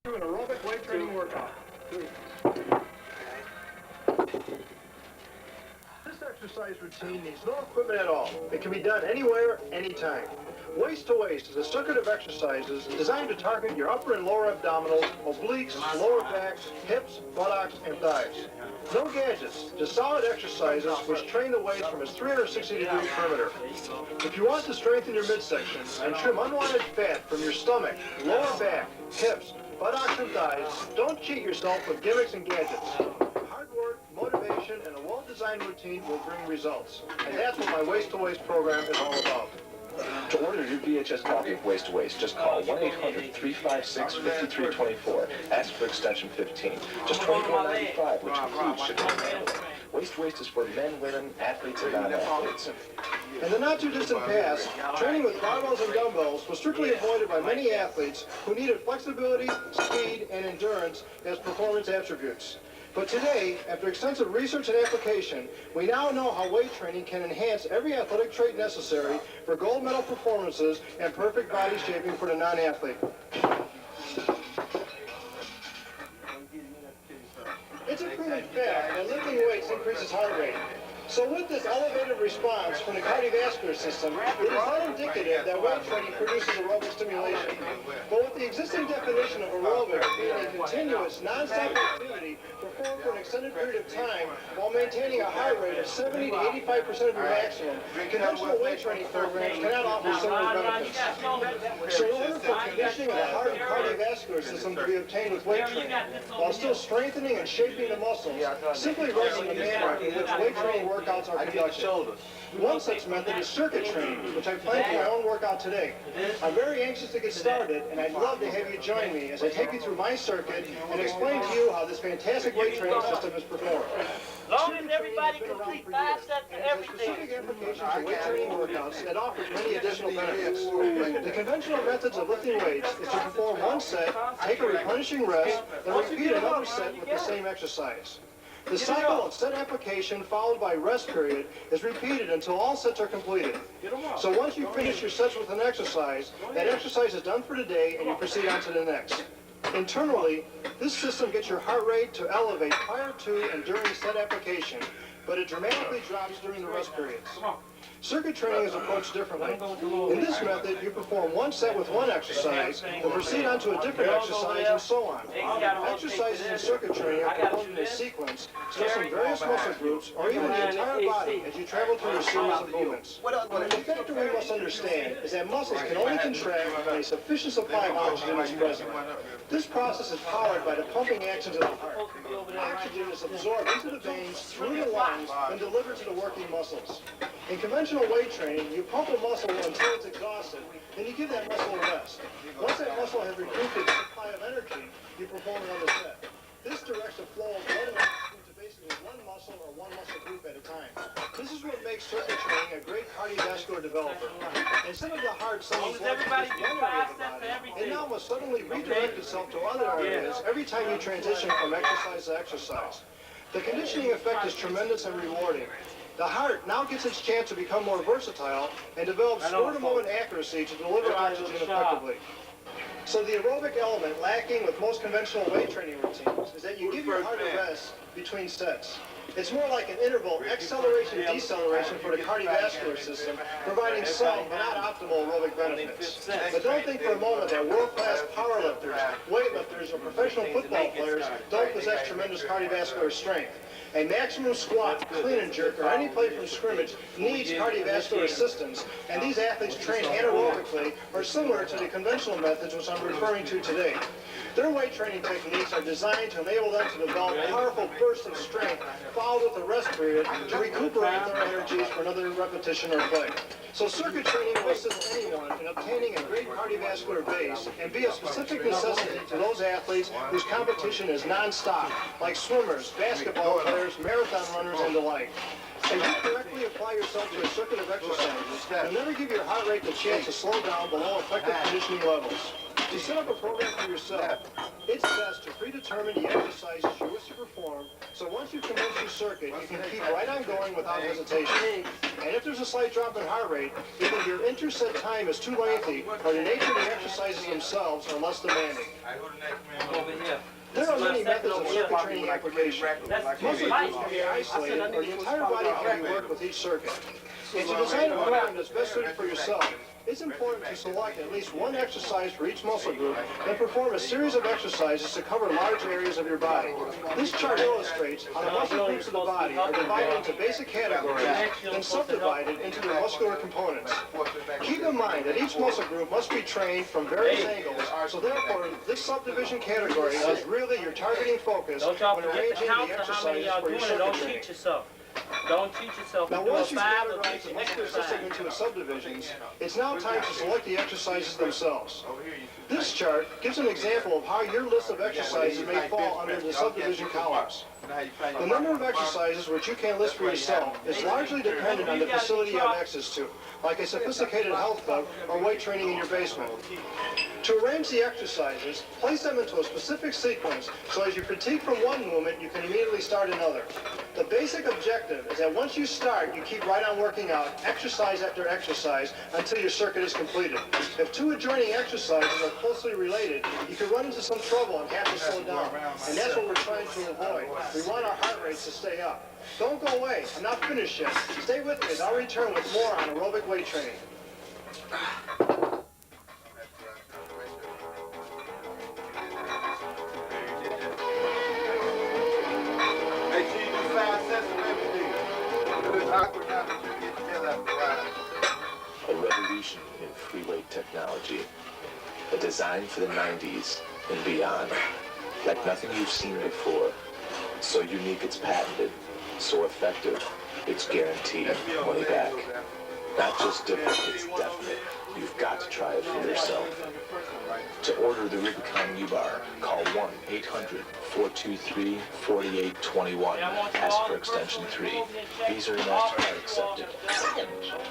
An aerobic weight training workout. This exercise routine needs no equipment at all. It can be done anywhere, anytime. Waist to waist is a circuit of exercises designed to target your upper and lower abdominals, obliques, lower back, hips, buttocks, and thighs. No gadgets, just solid exercises which train the waist from its 360-degree perimeter. If you want to strengthen your midsection and trim unwanted fat from your stomach, lower back, hips, buttocks, and thighs, don't cheat yourself with gimmicks and gadgets. Hard work, motivation, and a well-designed routine will bring results. And that's what my Waist to Waist program is all about. To order your VHS copy of Waist to Waist, just call 1-800-356-5324. Ask for extension 15. Just $24.95, which includes shipping and handling. Waist to Waist is for men, women, athletes, and non-athletes. In the not-too-distant past, training with barbells and dumbbells was strictly avoided by many athletes who needed flexibility, speed, and endurance as performance attributes. But today, after extensive research and application, we now know how weight training can enhance every athletic trait necessary for gold medal performances and perfect body shaping for the non-athlete. It's a proven fact that lifting weights increases heart rate. So with this elevated response from the cardiovascular system, it is not indicative that weight training produces aerobic stimulation. But with the existing definition of aerobic being a continuous, non-stop activity performed for an extended period of time while maintaining a heart rate of 70 to 85% of your maximum, conventional weight training programs cannot offer similar benefits. So in order for conditioning of the heart and cardiovascular system to be obtained with weight training, while still strengthening and shaping the muscles, simply rest in the manner in which weight training workouts are conducted. One such method is circuit training, which I plan for my own workout today. I'm very anxious to get started, and I'd love to have you join me as I take you through my circuit and explain to you how this fantastic weight training system is performed. Long as everybody complete 5 sets of everything. Specific applications of weight training workouts that offers many additional benefits. The conventional methods of lifting weights is to perform one set, take a replenishing rest, then repeat another set with the same exercise. The cycle of set application followed by rest period is repeated until all sets are completed. So once you finish your sets with an exercise, that exercise is done for today and you proceed on to the next. Internally, this system gets your heart rate to elevate prior to and during set application, but it dramatically drops during the rest periods. Circuit training is approached differently. In this method, you perform one set with one exercise, then proceed on to a different exercise, and so on. Exercises in circuit training are performed in a sequence, stressing various muscle groups, or even the entire body as you travel through a series of movements. The factor we must understand is that muscles can only contract when a sufficient supply of oxygen is present. This process is powered by the pumping actions of the heart. Oxygen is absorbed into the veins, through the lungs, and delivered to the working muscles. In conventional weight training, you pump a muscle until it's exhausted, then you give that muscle a rest. Once that muscle has recouped its supply of energy, you perform another set. This directs the flow of blood into basically one muscle or one muscle group at a time. This is what makes circuit training a great cardiovascular developer. Instead of the heart sending blood to just one area of the body, it now must suddenly redirect itself to other areas every time you transition from exercise to exercise. The conditioning effect is tremendous and rewarding. The heart now gets its chance to become more versatile and develop spur-to-moment accuracy to deliver oxygen effectively. So the aerobic element lacking with most conventional weight training routines is that you give your heart a rest between sets. It's more like an interval acceleration-deceleration for the cardiovascular system, providing some but not optimal aerobic benefits. But don't think for a moment that world-class powerlifters, weightlifters, or professional football players don't possess tremendous cardiovascular strength. A maximum squat, clean and jerk, or any play from scrimmage needs cardiovascular assistance, and these athletes train anaerobically or similar to the conventional methods which I'm referring to today. Their weight training techniques are designed to enable them to develop powerful bursts of strength followed with a rest period to recuperate their energies for another repetition or play. So circuit training will assist anyone in obtaining a great cardiovascular base and be a specific necessity to those athletes whose competition is non-stop, like swimmers, basketball players, marathon runners, and the like. As you correctly apply yourself to a circuit of exercises, and never give your heart rate the chance to slow down below effective conditioning levels. To set up a program for yourself, it's best to predetermine the exercises you wish to perform, so once you commence your circuit, you can keep right on going without hesitation. And if there's a slight drop in heart rate, either your interset time is too lengthy, or the nature of the exercises themselves are less demanding. There are many methods of circuit training application. Most of these can be isolated, or the entire body can be worked with each circuit. And to design a program that's best suited for yourself, it's important to select at least one exercise for each muscle group and perform a series of exercises to cover large areas of your body. This chart illustrates how the muscle groups of the body are divided into basic categories and subdivided into their muscular components. Keep in mind that each muscle group must be trained from various angles, so therefore this subdivision category is really your targeting focus when arranging the exercises for your circuit training. Don't cheat yourself. Now, once you've categorized the muscular system into its subdivisions, it's now time to select the exercises themselves. This chart gives an example of how your list of exercises may fall under the subdivision columns. The number of exercises which you can list for yourself is largely dependent on the facility you have access to, like a sophisticated health club or weight training in your basement. To arrange the exercises, place them into a specific sequence so as you fatigue from one movement, you can immediately start another. The basic objective is that once you start, you keep right on working out, exercise after exercise, until your circuit is completed. If two adjoining exercises are closely related, you can run into some trouble and have to slow down. And that's what we're trying to avoid. We want our heart rates to stay up. Don't go away. I'm not finished yet. Stay with me as I'll return with more on aerobic weight training. A revolution in free weight technology. A design for the 90s and beyond. Like nothing you've seen before. So unique it's patented. So effective it's guaranteed money back. Not just different, it's definite. You've got to try it for yourself. To order the Rubicon U-Bar, call 1-800-423-4821. Ask for extension 3. Visa or MasterCard accepted.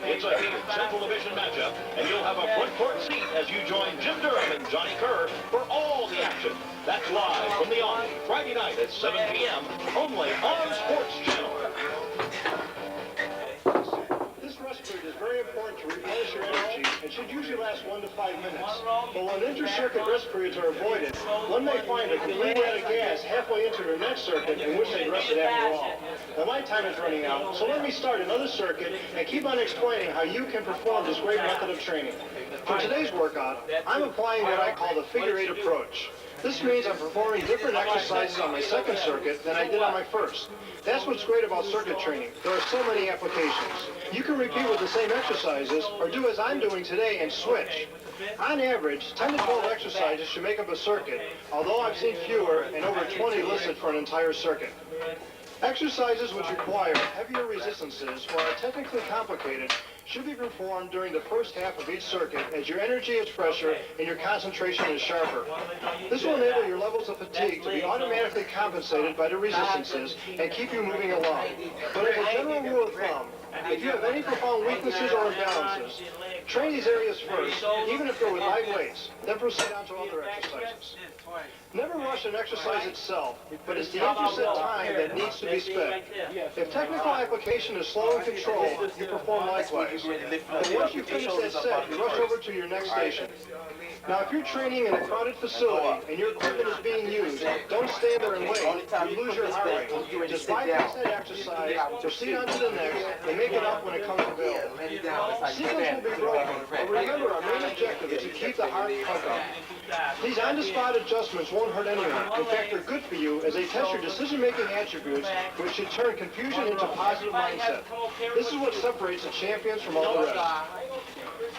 It's a heated Central Division matchup, and you'll have a front court seat as you join Jim Durham and Johnny Kerr for all the action. That's live from the Army, Friday night at 7 p.m., only on Sports Channel. It is very important to replenish your energy and should usually last 1 to 5 minutes. But when inter-circuit rest periods are avoided, one may find a completely out of gas halfway into their next circuit and wish they'd rested after all. Now my time is running out, so let me start another circuit and keep on explaining how you can perform this great method of training. For today's workout, I'm applying what I call the figure-8 approach. This means I'm performing different exercises on my second circuit than I did on my first. That's what's great about circuit training. There are so many applications. You can repeat with the same exercises or do as I'm doing today and switch. On average, 10 to 12 exercises should make up a circuit, although I've seen fewer and over 20 listed for an entire circuit. Exercises which require heavier resistances or are technically complicated should be performed during the first half of each circuit as your energy is fresher and your concentration is sharper. This will enable your levels of fatigue to be automatically compensated by the resistances and keep you moving along. But as a general rule of thumb, if you have any profound weaknesses or imbalances, train these areas first, even if they're with light weights, then proceed on to other exercises. Never rush an exercise itself, but it's the interset time that needs to be spent. If technical application is slow and controlled, you perform likewise. But once you finish that set, you rush over to your next station. Now, if you're training in a crowded facility and your equipment is being used, don't stand there and wait. You lose your heart rate. Just bypass that exercise, proceed on to the next, and make it up when it comes available. Sequence will be broken, but remember, our main objective is to keep the heart pumping. These on-the-spot adjustments won't hurt anyone. In fact, they're good for you as they test your decision-making attributes, which should turn confusion into positive mindset. This is what separates the champions from all the rest.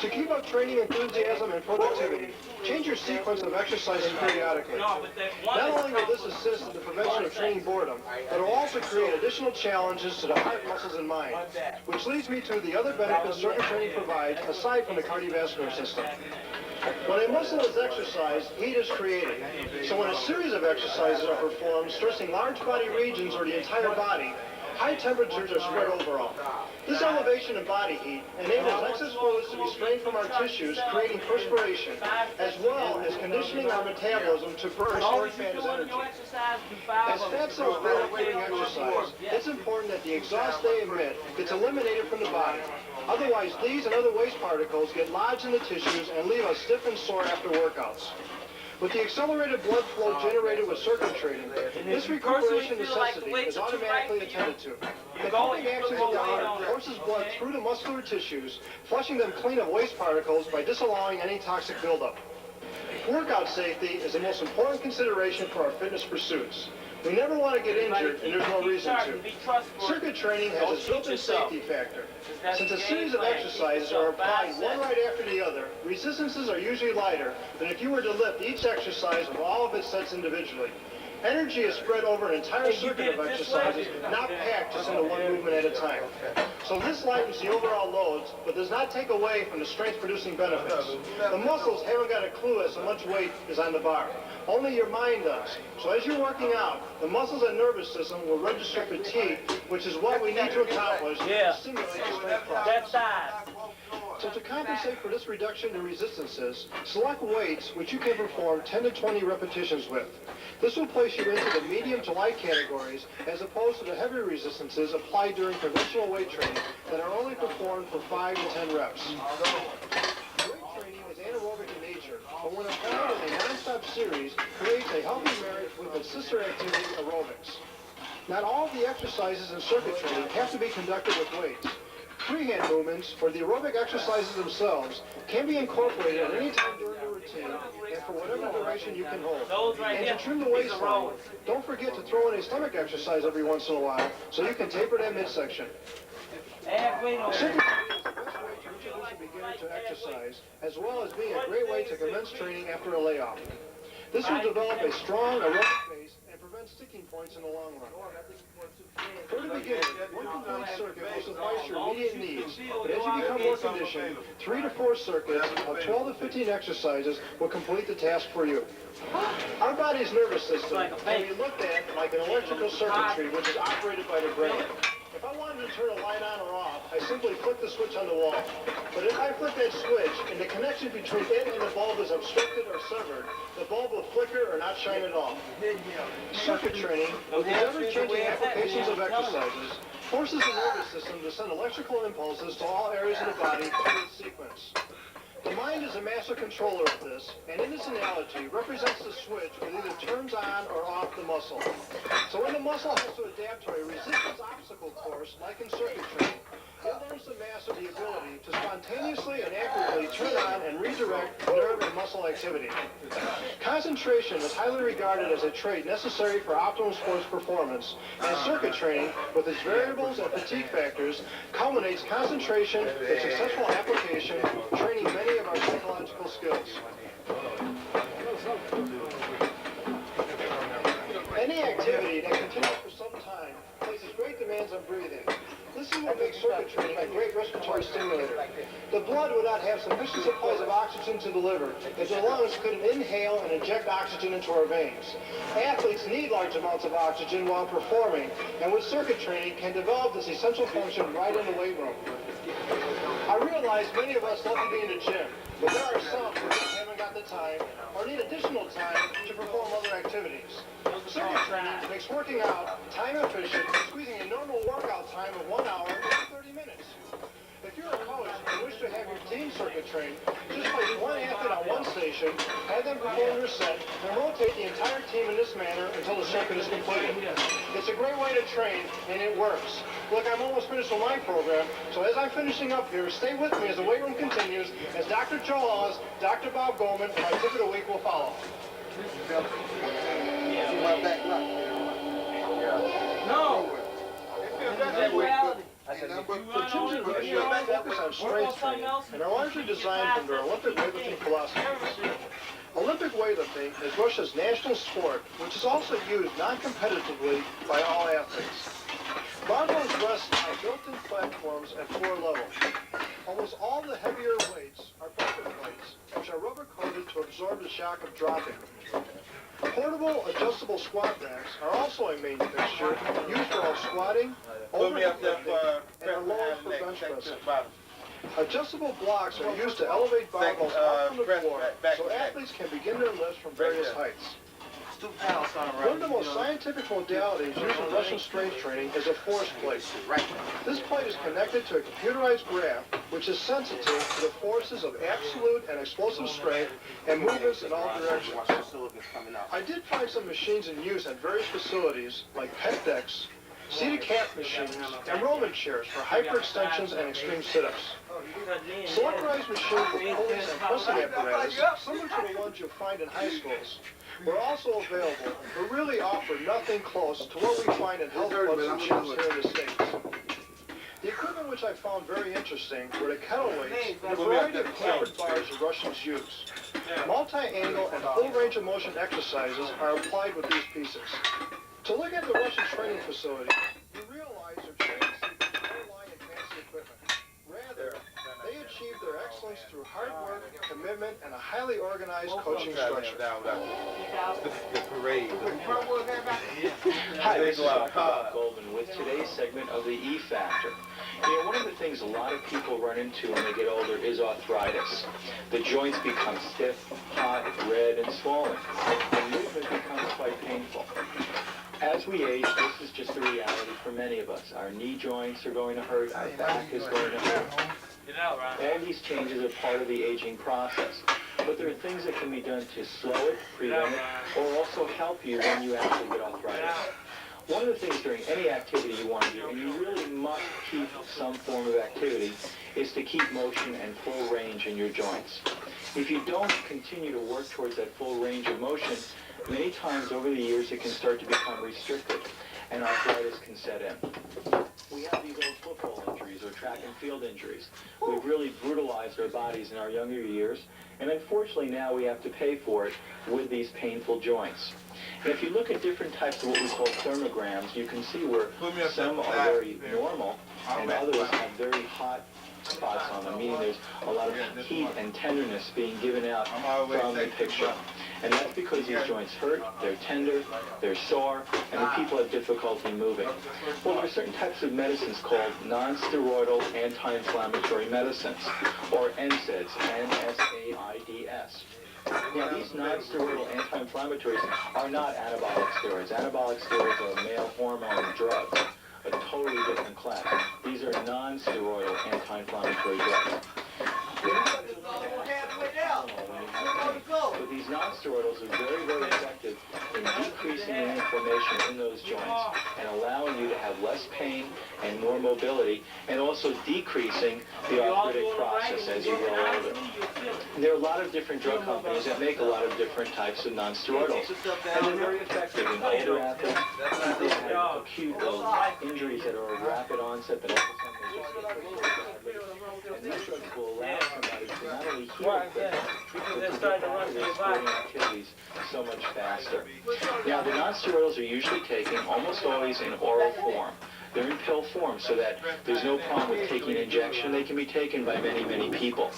To keep up training enthusiasm and productivity, change your sequence of exercises periodically. Not only will this assist in the prevention of training boredom, but it will also create additional challenges to the heart, muscles, and mind, which leads me to the other benefits circuit training provides aside from the cardiovascular system. When a muscle is exercised, heat is created. So when a series of exercises are performed, stressing large body regions or the entire body, high temperatures are spread overall. This elevation in body heat enables excess fluids to be strained from our tissues, creating perspiration, as well as conditioning our metabolism to burn stored fat as energy. As fat cells burn up during exercise, it's important that the exhaust they emit gets eliminated from the body. Otherwise, these and other waste particles get lodged in the tissues and leave us stiff and sore after workouts. With the accelerated blood flow generated with circuit training, this recuperation necessity is automatically attended to. The pumping action of the heart forces blood through the muscular tissues, flushing them clean of waste particles by disallowing any toxic buildup. Workout safety is the most important consideration for our fitness pursuits. We never want to get injured, and there's no reason to. Circuit training has its built-in safety factor. Since a series of exercises are applied one right after the other, resistances are usually lighter than if you were to lift each exercise with all of its sets individually. Energy is spread over an entire circuit of exercises, not packed just into one movement at a time. So this lightens the overall loads, but does not take away from the strength-producing benefits. The muscles haven't got a clue as to how much weight is on the bar. Only your mind does. So as you're working out, the muscles and nervous system will register fatigue, which is what we need to accomplish to stimulate the strength process. So to compensate for this reduction in resistances, select weights which you can perform 10 to 20 repetitions with. This will place you into the medium to light categories as opposed to the heavy resistances applied during conventional weight training that are only performed for 5 to 10 reps. Weight training is anaerobic in nature, but when applied in a non-stop series, creates a healthy marriage with its sister activity, aerobics. Not all of the exercises in circuit training have to be conducted with weights. Freehand movements, or the aerobic exercises themselves, can be incorporated at any time during your routine and for whatever duration you can hold. And to trim the waistline, don't forget to throw in a stomach exercise every once in a while so you can taper that midsection. Circuit training is the best way to introduce a beginner to exercise, as well as being a great way to commence training after a layoff. This will develop a strong aerobic base and prevent sticking points in the long run. For the beginner, one complete circuit will suffice your immediate needs, but as you become more conditioned, 3 to 4 circuits of 12 to 15 exercises will complete the task for you. Our body's nervous system can be looked at like an electrical circuitry which is operated by the brain. If I wanted to turn a light on or off, I simply flick the switch on the wall. But if I flick that switch and the connection between it and the bulb is obstructed or severed, the bulb will flicker or not shine at all. Circuit training, with its ever-changing applications of exercises, forces the nervous system to send electrical impulses to all areas of the body through its sequence. The mind is a master controller of this, and in this analogy, represents the switch that either turns on or off the muscle. So when the muscle has to adapt to a resistance obstacle course, like in circuit training, it learns to master the ability to spontaneously and accurately turn on and redirect nerve and muscle activity. Concentration is highly regarded as a trait necessary for optimal sports performance, and circuit training, with its variables and fatigue factors, culminates concentration with successful application, training many of our psychological skills. Any activity that continues for some time places great demands on breathing. This is what makes circuit training a great respiratory stimulator. The blood would not have sufficient supplies of oxygen to the liver if the lungs couldn't inhale and inject oxygen into our veins. Athletes need large amounts of oxygen while performing, and with circuit training can develop this essential function right in the weight room. I realize many of us love to be in the gym, but there are some who just haven't got the time or need additional time to perform other activities. Circuit training makes working out time efficient, squeezing a normal workout time of 1 hour into 30 minutes. If you're a coach and wish to have your team circuit trained, just place one athlete on one station, have them perform their set, and rotate the entire team in this manner until the circuit is completed. It's a great way to train, and it works. Look, I'm almost finished with my program, so as I'm finishing up here, stay with me as the weight room continues, as Dr. Joe Ellis, Dr. Bob Goldman, and my tip of the week will follow. No! That's reality. The gyms in Russia focus on strength training and are largely designed from their Olympic weightlifting philosophy. Olympic weightlifting is Russia's national sport, which is also used non-competitively by all athletes. Barbells rest on built-in platforms at 4 levels. Almost all the heavier weights are bucket plates, which are rubber coated to absorb the shock of dropping. Portable adjustable squat racks are also a main fixture used for all squatting, overhead lifting, and unloads for bench pressing. Adjustable blocks are used to elevate barbells out from the floor so athletes can begin their lifts from various heights. One of the most scientific modalities used in Russian strength training is a force plate. This plate is connected to a computerized graph which is sensitive to the forces of absolute and explosive strength and movements in all directions. I did find some machines in use at various facilities like pet decks, seated calf machines, and Roman chairs for hyperextensions and extreme sit-ups. Selectorized machines for pulleys and pressing apparatus, similar to the ones you'll find in high schools, were also available, but really offer nothing close to what we find in health clubs and gyms here in the States. The equipment which I found very interesting were the kettle weights and a variety of hammered bars the Russians use. Multi-angle and full range of motion exercises are applied with these pieces. To look at the Russian training facility, you realize their training secrets don't lie in fancy equipment. Rather, they achieve their excellence through hard work, commitment, and a highly organized coaching structure. The parade. Hi, this is Dr. Bob Goldman with today's segment of the E Factor. You know, one of the things a lot of people run into when they get older is arthritis. The joints become stiff, hot, red, and swollen, and movement becomes quite painful. As we age, this is just a reality for many of us. Our knee joints are going to hurt, our back is going to hurt. All these changes are part of the aging process. But there are things that can be done to slow it, prevent it, or also help you when you actually get arthritis. One of the things during any activity you want to do, and you really must keep some form of activity, is to keep motion and full range in your joints. If you don't continue to work towards that full range of motion, many times over the years it can start to become restricted, and arthritis can set in. We have these old football injuries or track and field injuries. We've really brutalized our bodies in our younger years, and unfortunately now we have to pay for it with these painful joints. And if you look at different types of what we call thermograms, you can see where some are very normal and others have very hot spots on them, meaning there's a lot of heat and tenderness being given out from the picture. And that's because these joints hurt, they're tender, they're sore, and the people have difficulty moving. Well, there are certain types of medicines called non-steroidal anti-inflammatory medicines, or NSAIDs, N-S-A-I-D-S. Now, these non-steroidal anti-inflammatories are not anabolic steroids. Anabolic steroids are male hormone drugs, a totally different class. These are non-steroidal anti-inflammatory drugs. But these non-steroidals are very, very effective in decreasing the inflammation in those joints and allowing you to have less pain and more mobility, and also decreasing the arthritic process as you grow older. And there are a lot of different drug companies that make a lot of different types of non-steroidals, and they're very effective in older athletes, people that have acute injuries that are of rapid onset that also sometimes just get pretty badly. And these drugs will allow somebody to not only heal quickly, but to get back to their sporting activities so much faster. Now, the non-steroidals are usually taken almost always in oral form. They're in pill form so that there's no problem with taking an injection. They can be taken by many, many people.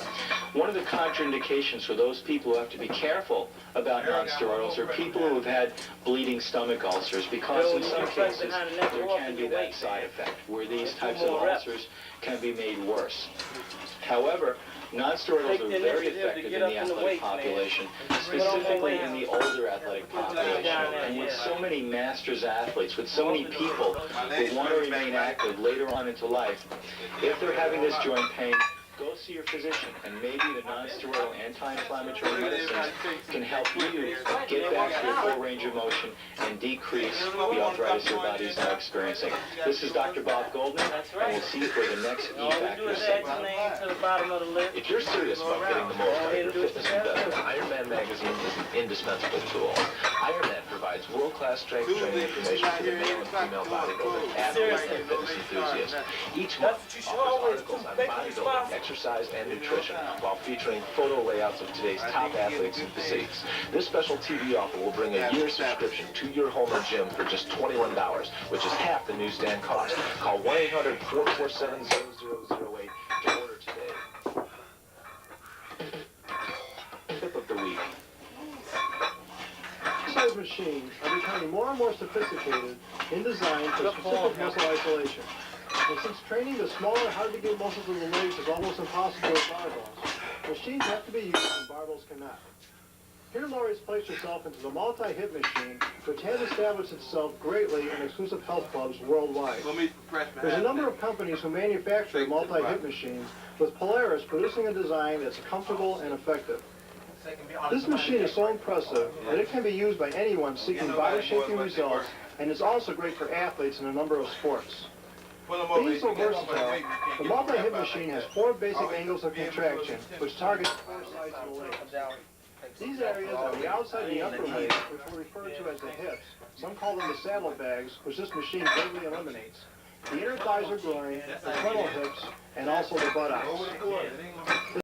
One of the contraindications for those people who have to be careful about non-steroidals are people who have had bleeding stomach ulcers, because in some cases there can be that side effect where these types of ulcers can be made worse. However, non-steroidals are very effective in the athletic population, specifically in the older athletic population. And with so many masters athletes, with so many people who want to remain active later on into life, if they're having this joint pain, go see your physician, and maybe the non-steroidal anti-inflammatory medicines can help you get back to your full range of motion and decrease the arthritis your body's now experiencing. This is Dr. Bob Goldman, and we'll see you for the next E-Factor segment. If you're serious about getting the most out of your fitness investment, Iron Man magazine is an indispensable tool. Iron Man provides world-class strength training information for the male and female bodybuilders, athletes, and fitness enthusiasts. Each month offers articles on bodybuilding, exercise, and nutrition, while featuring photo layouts of today's top athletes and physiques. This special TV offer will bring a year's subscription to your home or gym for just $21, which is half the newsstand cost. Call 1-800-447-0008 to order today. Tip of the week. Exercise machines are becoming more and more sophisticated in design for specific muscle isolation. And since training the smaller, hard-to-get muscles of the legs is almost impossible with barbells, machines have to be used and barbells cannot. Here Lori's placed herself into the multi-hip machine, which has established itself greatly in exclusive health clubs worldwide. There's a number of companies who manufacture multi-hip machines, with Polaris producing a design that's comfortable and effective. This machine is so impressive that it can be used by anyone seeking body-shaping results, and is also great for athletes in a number of sports. Being so versatile, the multi-hip machine has 4 basic angles of contraction, which target 4 sides of the legs. These areas are the outside of the upper legs, which we refer to as the hips. Some call them the saddlebags, which this machine greatly eliminates. The inner thighs or groin, the frontal hips, and also the buttocks. The